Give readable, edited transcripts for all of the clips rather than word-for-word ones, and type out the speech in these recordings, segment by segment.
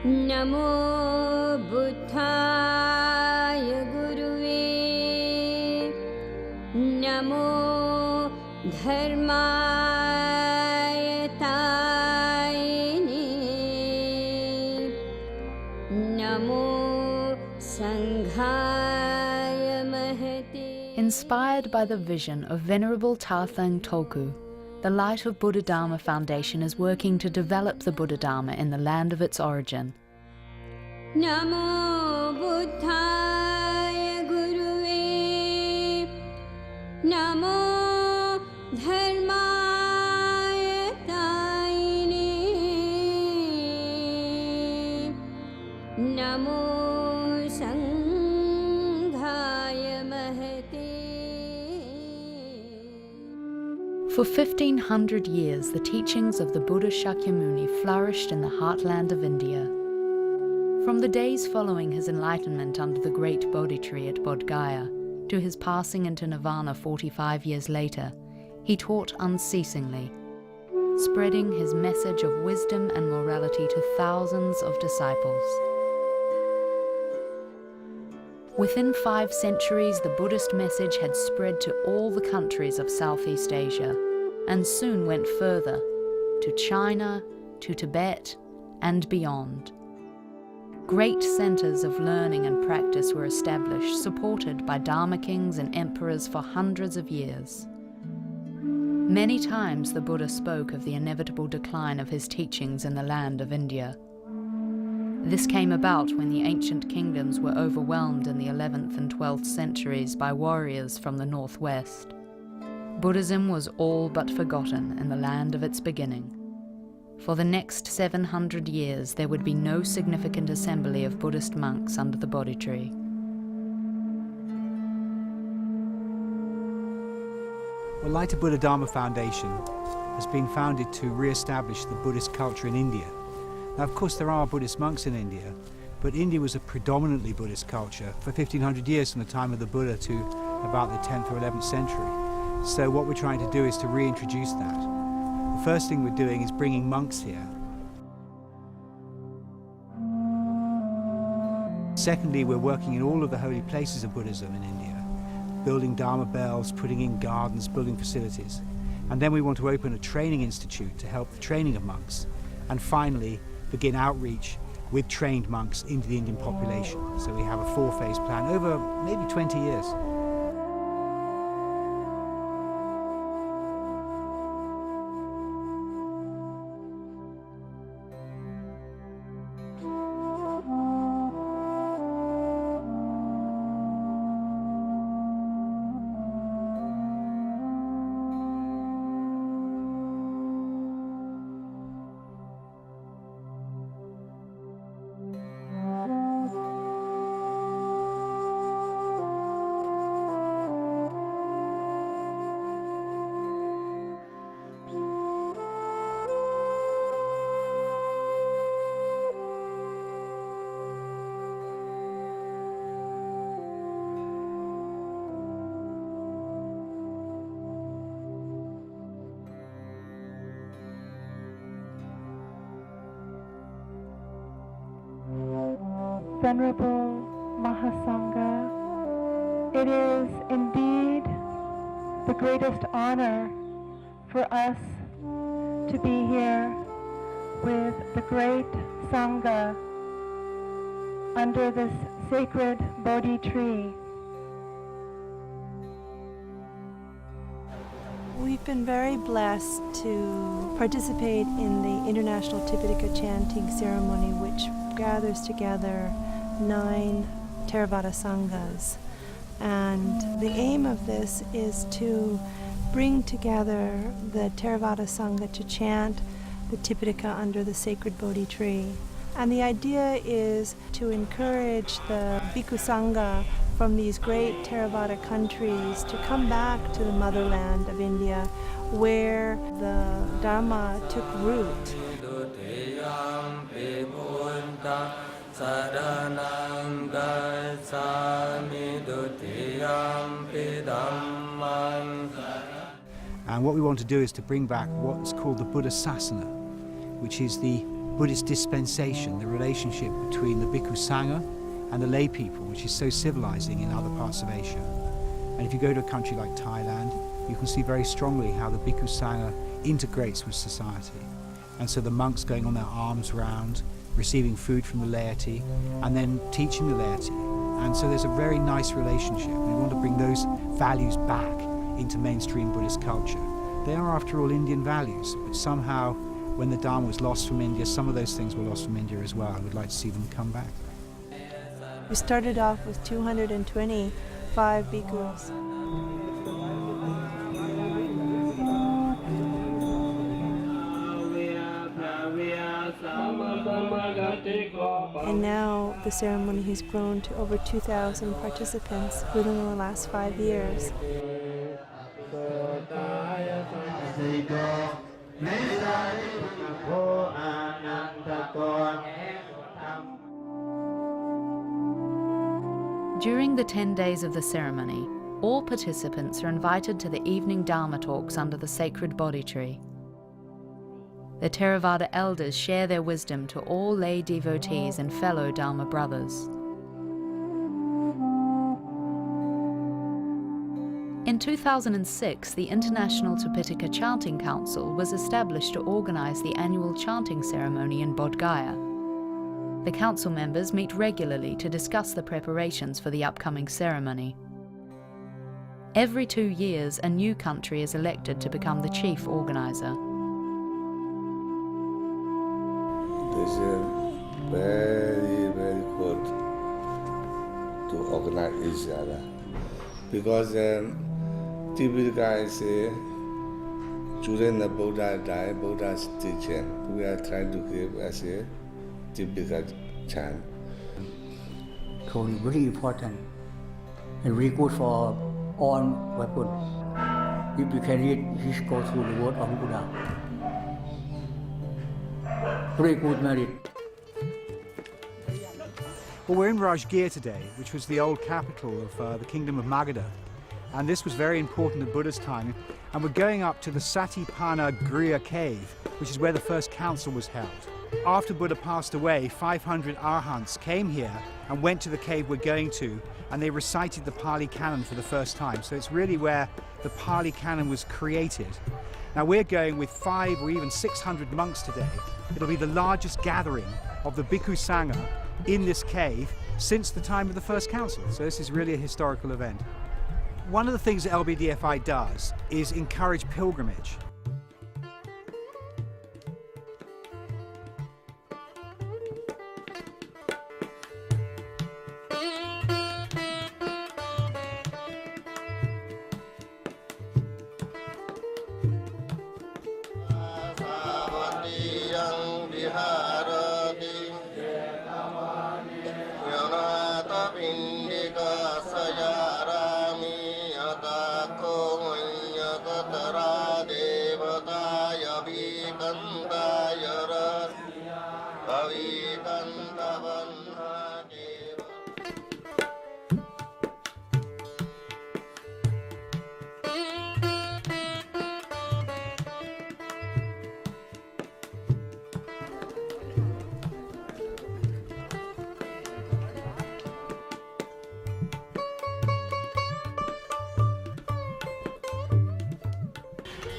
Namo Buddhaya Guruve Namo Dharmaya Taine Namo Sanghaya Mahate. Inspired by the vision of Venerable Tarthang Tulku, the Light of Buddha Dharma Foundation is working to develop the Buddha Dharma in the land of its origin. Namo Buddhaya Guruve Namo Dharmaya Taine Namo Sanghaya Mahate. For 1500 years, the teachings of the Buddha Shakyamuni flourished in the heartland of India. From the days following his enlightenment under the great Bodhi tree at Bodh Gaya to his passing into nirvana 45 years later, he taught unceasingly, spreading his message of wisdom and morality to thousands of disciples. Within 5 centuries, the Buddhist message had spread to all the countries of Southeast Asia, and soon went further, to China, to Tibet, and beyond. Great centers of learning and practice were established, supported by Dharma kings and emperors for hundreds of years. Many times the Buddha spoke of the inevitable decline of his teachings in the land of India. This came about when the ancient kingdoms were overwhelmed in the 11th and 12th centuries by warriors from the northwest. Buddhism was all but forgotten in the land of its beginning. For the next 700 years, there would be no significant assembly of Buddhist monks under the Bodhi tree. Well, Light of Buddha Dharma Foundation has been founded to re-establish the Buddhist culture in India. Now, of course, there are Buddhist monks in India, but India was a predominantly Buddhist culture for 1500 years from the time of the Buddha to about the 10th or 11th century. So what we're trying to do is to reintroduce that. The first thing we're doing is bringing monks here. Secondly, we're working in all of the holy places of Buddhism in India, building Dharma bells, putting in gardens, building facilities. And then we want to open a training institute to help the training of monks. And finally, begin outreach with trained monks into the Indian population. So we have a 4-phase plan over maybe 20 years. Venerable Mahasangha, it is indeed the greatest honor for us to be here with the great Sangha under this sacred Bodhi tree. We've been very blessed to participate in the International Tipitaka Chanting Ceremony, which gathers together 9 Theravada Sanghas. And the aim of this is to bring together the Theravada Sangha to chant the Tipitaka under the sacred Bodhi tree. And the idea is to encourage the Bhikkhu Sangha from these great Theravada countries to come back to the motherland of India, where the Dharma took root. And what we want to do is to bring back what's called the Buddha Sasana, which is the Buddhist dispensation, the relationship between the Bhikkhu Sangha and the lay people, which is so civilizing in other parts of Asia. And if you go to a country like Thailand, you can see very strongly how the Bhikkhu Sangha integrates with society. And so the monks going on their alms round, receiving food from the laity, and then teaching the laity. And so there's a very nice relationship. We want to bring those values back into mainstream Buddhist culture. They are, after all, Indian values, but somehow, when the Dharma was lost from India, some of those things were lost from India as well. I would like to see them come back. We started off with 225 bhikkhus. And now the ceremony has grown to over 2,000 participants within the last 5 years. During the 10 days of the ceremony, all participants are invited to the evening Dharma talks under the sacred Bodhi tree. The Theravada elders share their wisdom to all lay devotees and fellow Dharma brothers. In 2006, the International Tipitaka Chanting Council was established to organize the annual chanting ceremony in Bodh Gaya. The council members meet regularly to discuss the preparations for the upcoming ceremony. Every 2 years, a new country is elected to become the chief organizer. This is very, very good to organize each other. Because Tipitaka is during the Buddha died, Buddha's teaching, we are trying to give as a Tipitaka chant. So it's very important and very good for all people. If you can read, just go through the word of Buddha. Very good merit. Well, we're in Rajgir today, which was the old capital of the kingdom of Magadha. And this was very important in Buddha's time. And we're going up to the Satipana Griya cave, which is where the first council was held. After Buddha passed away, 500 arhants came here and went to the cave we're going to, and they recited the Pali Canon for the first time. So it's really where the Pali Canon was created. Now we're going with 500 or even 600 monks today. It'll be the largest gathering of the Bhikkhu Sangha in this cave since the time of the first council. So this is really a historical event. One of the things that LBDFI does is encourage pilgrimage.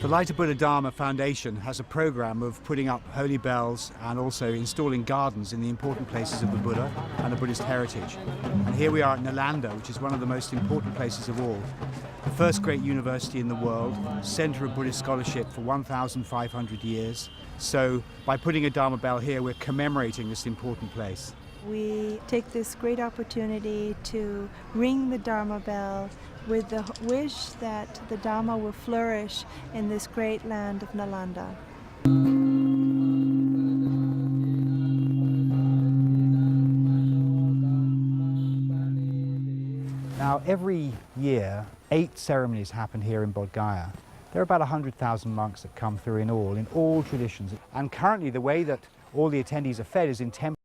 The Light of Buddha Dharma Foundation has a program of putting up holy bells and also installing gardens in the important places of the Buddha and the Buddhist heritage. And here we are at Nalanda, which is one of the most important places of all. The first great university in the world, center of Buddhist scholarship for 1,500 years. So by putting a Dharma bell here, we're commemorating this important place. We take this great opportunity to ring the Dharma bell with the wish that the Dharma will flourish in this great land of Nalanda. Now, every year, 8 ceremonies happen here in Bodh Gaya. There are about 100,000 monks that come through in all traditions. And currently, the way that all the attendees are fed is in temples.